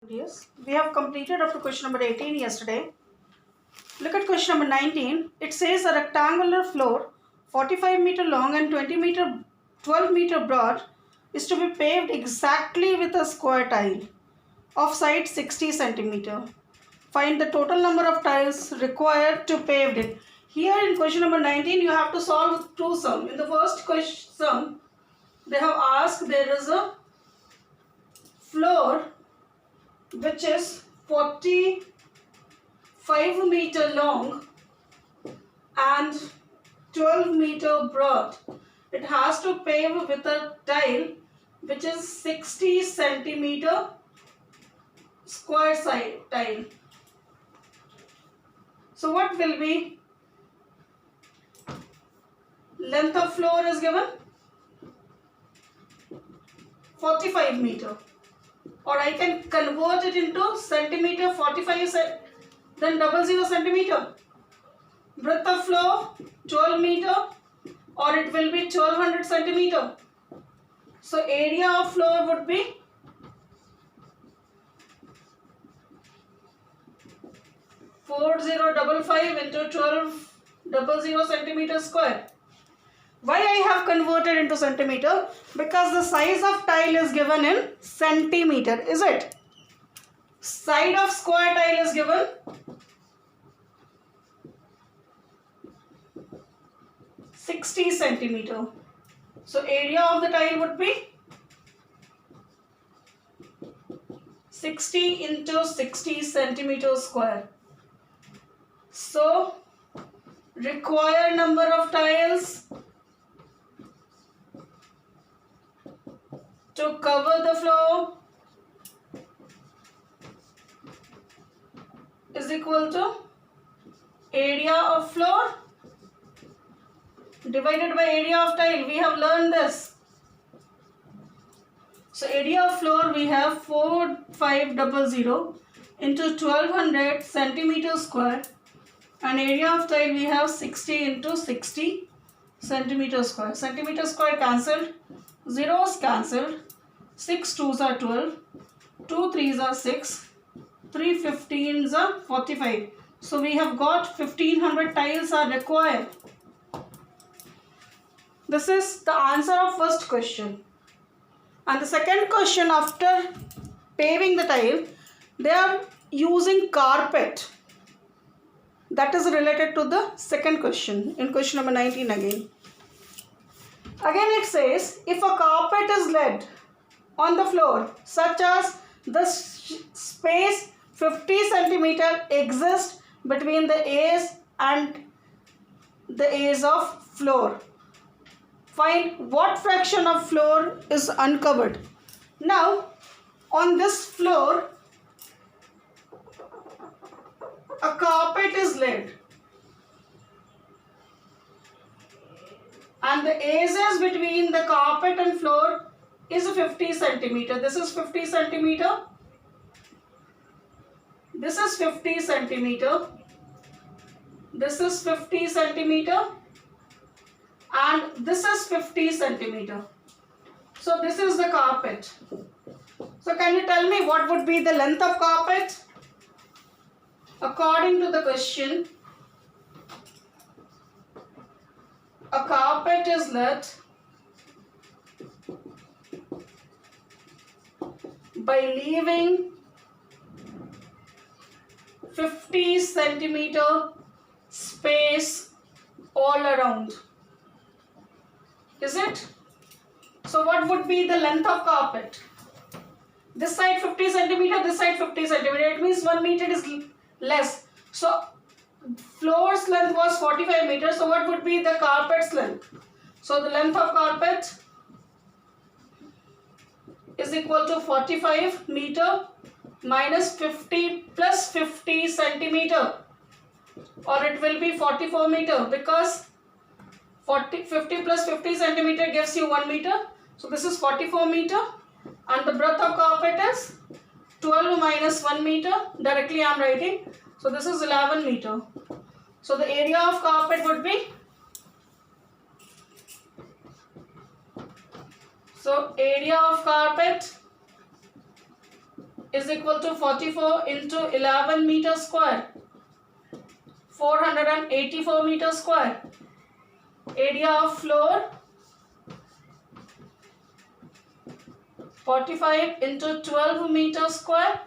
Yes, we have completed up to question number 18 yesterday. Look at question number 19. It says a rectangular floor 45-meter long and 12 meter broad is to be paved exactly with a square tile of side 60 centimeter. Find the total number of tiles required to pave it. Here in question number 19 you have to solve two sums. In the first question sum they have asked there is a floor which is 45 meter long and 12 meter broad. It has to pave with a tile which is 60 centimeter square side tile. So what will be length of floor is given 45 meter, or I can convert it into centimeter 45 then 00 centimeter. Breadth of floor 12 meter, or it will be 1200 centimeter. So area of floor would be 4055 into 1200 centimeter square. Why I have converted into centimeter? Because the size of tile is given in centimeter, is it? Side of square tile is given 60 centimeter. So area of the tile would be 60 into 60 centimeter square. So required number of tiles to cover the floor is equal to area of floor divided by area of tile. We have learned this. So area of floor we have 4500 into 1200 centimeter square, and area of tile we have 60 into 60 centimeter square. Centimeter square cancelled, zeros cancelled, 6 2s are 12, 2 3s are 6, 3 15s are 45. So we have got 1500 tiles are required. This is the answer of first question. And the second question, after paving the tile, they are using carpet. That is related to the second question, in question number 19 again. Again it says, if a carpet is laid on the floor such as the space 50 centimeter exists between the A's and the A's of floor, find what fraction of floor is uncovered. Now on this floor a carpet is laid and the A's between the carpet and floor is 50 centimeter. This is 50 centimeter. This is 50 centimeter. This is 50 centimeter. And this is 50 centimeter. So this is the carpet. So can you tell me what would be the length of carpet? According to the question, a carpet is laid by leaving 50 centimeter space all around. Is it? So what would be the length of carpet? This side 50 centimeter, this side 50 centimeter. It means 1 meter is less. So floor's length was 45 meters. So what would be the carpet's length? So the length of carpet is equal to 45 meter minus 50 plus 50 centimeter, or it will be 44 meter, because 50 plus 50 centimeter gives you 1 meter. So this is 44 meter, and the breadth of carpet is 12 minus 1 meter. Directly I am writing. So this is 11 meter. So the area of carpet would be, so area of carpet is equal to 44 into 11 meter square, 484 meter square. Area of floor 45 into 12 meter square,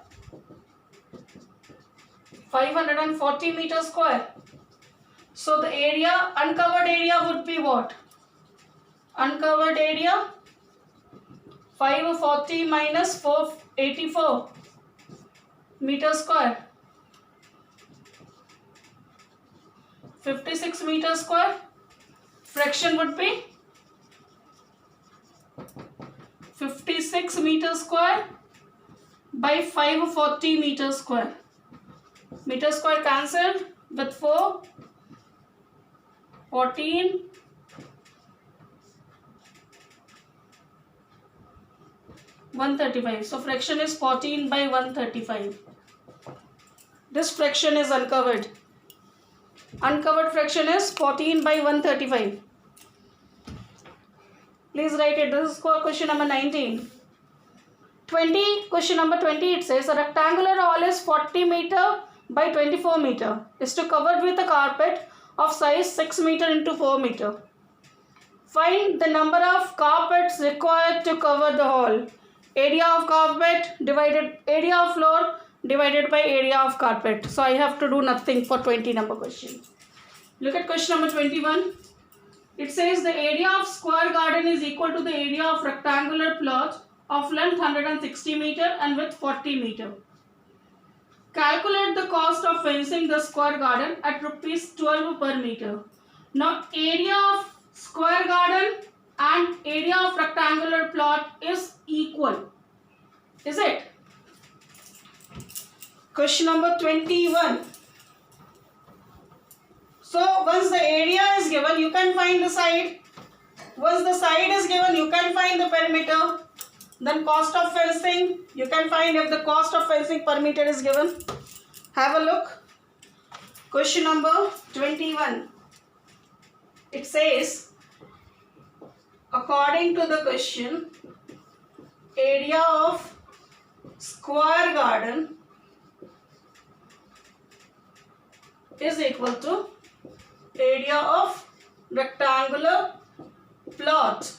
540 meter square. So the area, uncovered area would be what? Uncovered area 540 minus 484 meter square, 56 meter square. Fraction would be 56 meter square by 540 meter square. Meter square cancelled with 4, 14, 135. So fraction is 14 by 135. This fraction is uncovered. Uncovered fraction is 14 by 135. Please write it. This is question number 19. 20, question number 20, it says a rectangular hall is 40 meter by 24 meter. Is to covered with a carpet of size 6 meter into 4 meter. Find the number of carpets required to cover the hall. Area of carpet divided, area of floor divided by area of carpet. So I have to do nothing for 20 number question. Look at question number 21. It says the area of square garden is equal to the area of rectangular plot of length 160 meter and width 40 meter. Calculate the cost of fencing the square garden at rupees 12 per meter. Now area of square garden and area of rectangular plot is equal. Is it? Question number 21. So once the area is given, you can find the side. Once the side is given, you can find the perimeter. Then cost of fencing, you can find if the cost of fencing per meter is given. Have a look. Question number 21. It says, according to the question, area of square garden is equal to area of rectangular plot.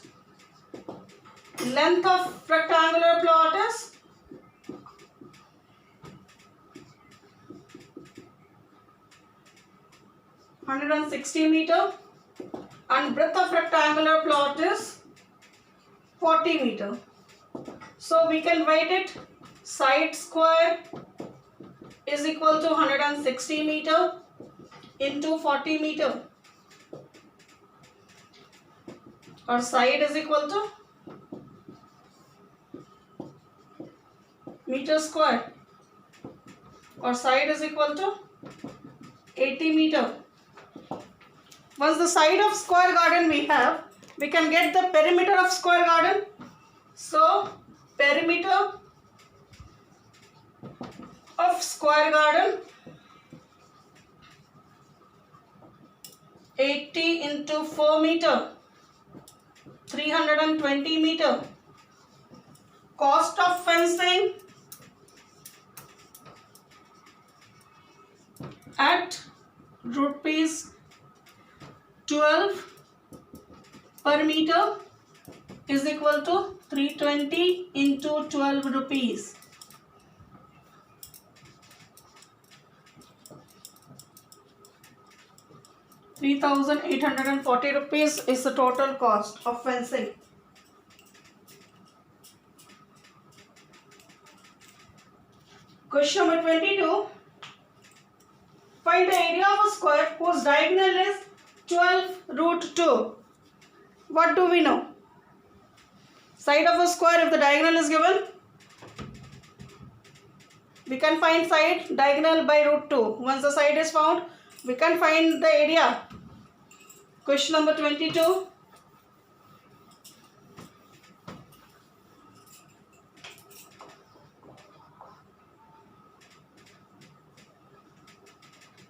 Length of rectangular plot is 160 meter and breadth of rectangular plot is 40 meter. So we can write it side square is equal to 160 meter into 40 meter, or side is equal to meter square, or side is equal to 80 meter. Once the side of square garden we have, we can get the perimeter of square garden. So perimeter of square garden 80 into 4 meter, 320 meter. Cost of fencing at rupees 12 per meter is equal to 320 into 12 rupees. ₹3,840 is the total cost of fencing. Question number 22. Find the area of a square whose diagonal is 12 root 2. What do we know? Side of a square, if the diagonal is given, we can find side diagonal by root 2. Once the side is found, we can find the area. Question number 22.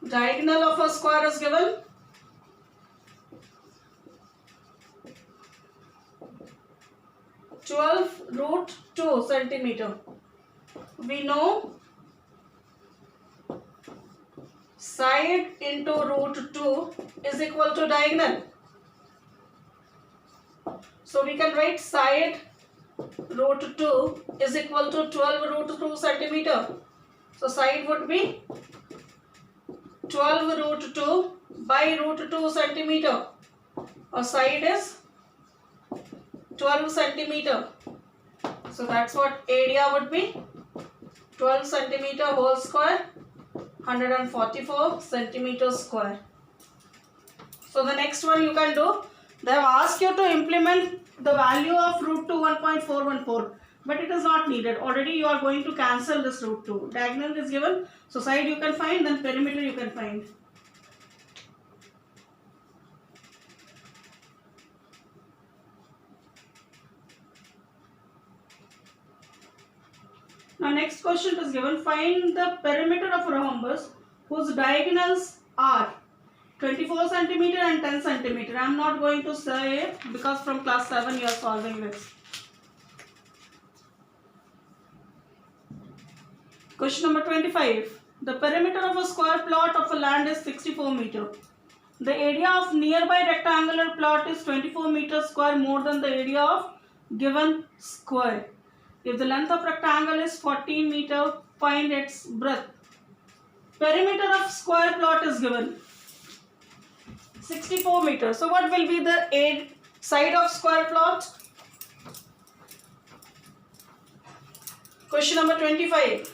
Diagonal of a square is given. (12 root 2 centimeter). we know side into root 2 is equal to diagonal. So we can write side root 2 is equal to 12 root 2 centimeter. So side would be 12 root 2 by root 2 centimeter. Our side is 12 centimeter. So that's what area would be. 12 centimeter whole square, 144 centimeters square. So the next one you can do, they have asked you to implement the value of root 2 1.414, but it is not needed. Already you are going to cancel this root 2. Diagonal is given, so side you can find, then perimeter you can find. Now next question is given, find the perimeter of a rhombus whose diagonals are 24 centimeter and 10 centimeter. I am not going to say it because from class 7 you are solving this. Question number 25. The perimeter of a square plot of a land is 64 meter. The area of nearby rectangular plot is 24 meters square more than the area of given square. If the length of rectangle is 14 meter, find its breadth. Perimeter of square plot is given 64 meters. So what will be the side of square plot? Question number 25.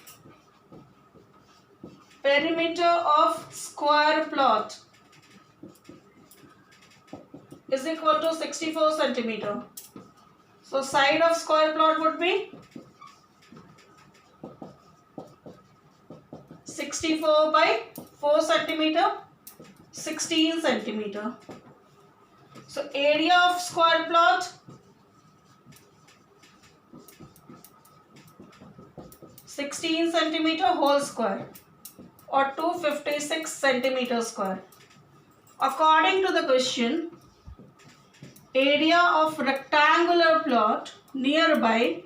Perimeter of square plot is equal to 64 centimeter. So side of square plot would be 64 by 4 centimeter, 16 centimeter. So area of square plot 16 centimeter whole square or 256 centimeter square. According to the question, area of rectangular plot nearby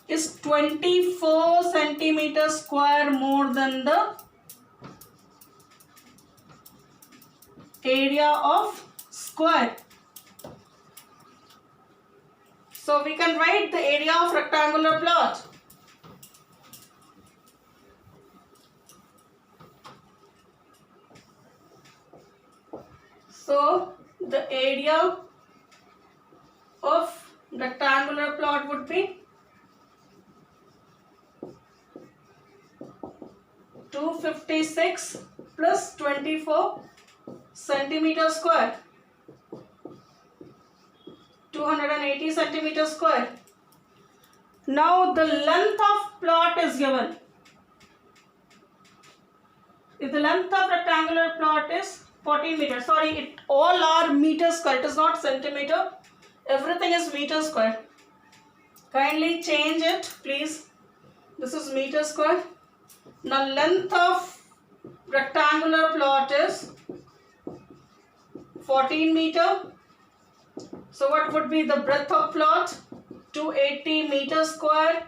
is 24 centimeter square more than the area of square. So we can write the area of rectangular plot. So the area of rectangular plot would be 256 plus 24 centimeter square, 280 centimeter square. Now the length of plot is given. If the length of rectangular plot is 14 meters, sorry, it all are meter square, it is not centimeter, everything is meter square. Kindly change it please. This is meter square. Now length of rectangular plot is 14 meter. So what would be the breadth of plot? 280 meter square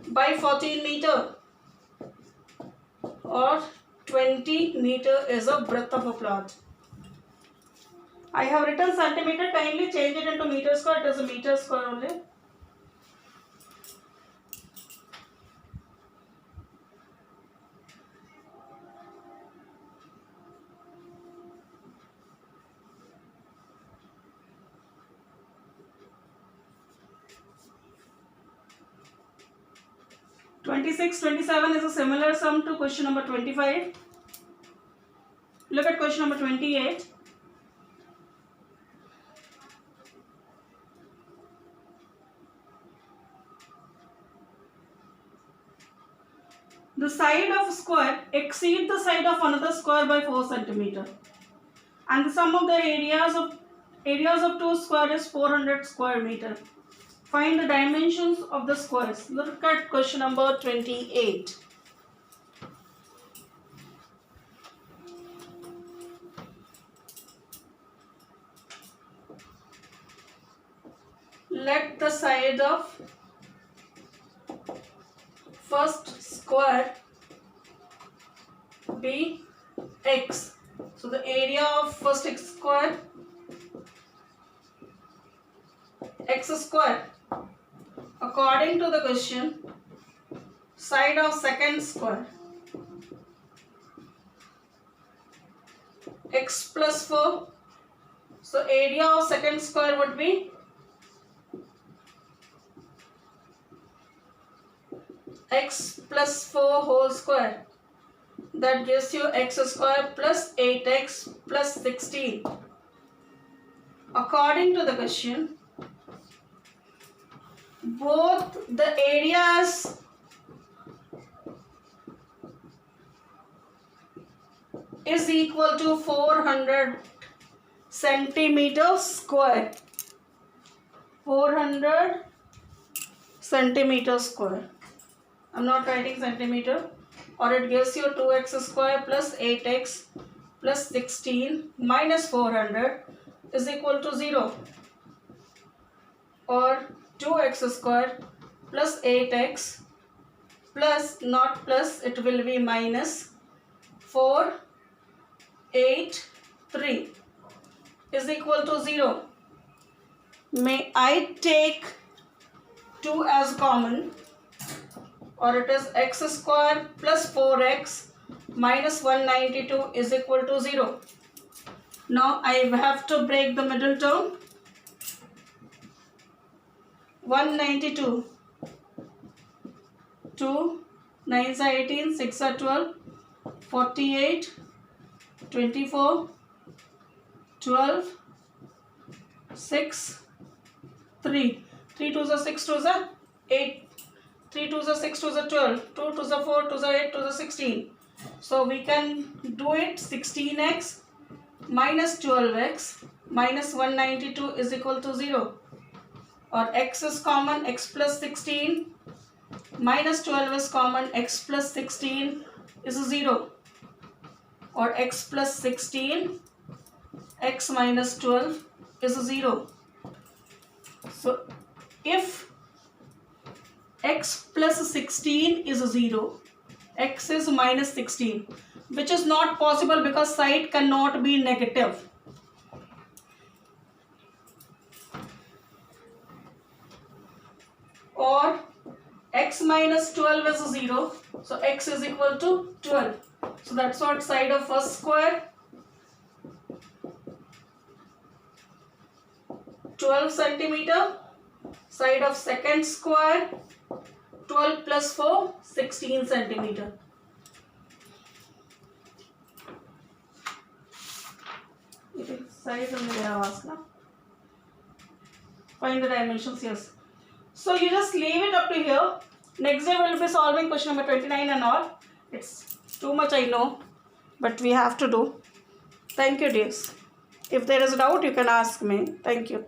by 14 meter or 20 meter is a breadth of a plot. I have written centimeter, kindly change it into meter square, it is a meter square only. Twenty-six, 27 is a similar sum to question number 25. Look at question number 28. The side of a square exceeds the side of another square by 4 centimeter, and the sum of the areas of two squares is 400 square meter. Find the dimensions of the squares. Look at question number 28. let the side of first square be x. So the area of first x square, x square. According to the question, side of second square, x plus 4. So area of second square would be x plus 4 whole square. That gives you x square plus 8x plus 16. According to the question, both the areas is equal to 400 centimeters square. 400 centimeters square. I'm not writing centimeter. Or it gives you 2x square plus 8x plus 16 minus 400 is equal to 0. Or 2x square plus 8x plus, not plus, it will be minus 4, 8, 3 is equal to 0. May I take 2 as common, or it is x square plus 4x minus 192 is equal to 0. Now I have to break the middle term. 192, 2, 9 are 18, 6 are 12, 48, 24, 12, 6, 3. 3 2s are 6 2s are 8. 3 2s are 6 2s are 12. 2 2s are 4, 2s are 8, 2s are 16. So we can do it 16x minus 12x minus 192 is equal to 0. Or x is common, x plus 16 minus 12 is common, x plus 16 is 0. Or x plus 16, x minus 12 is 0. So if x plus 16 is 0, x is minus 16, which is not possible because side cannot be negative. Or x minus 12 is 0, so x is equal to 12. So that's what side of first square, 12 centimeter, side of second square, 12 plus 4, 16 centimeter. Size only they have asked now. Find the dimensions, yes. So you just leave it up to here. Next day we will be solving question number 29 and all. It's too much, I know, but we have to do. Thank you, dears. If there is a doubt, you can ask me. Thank you.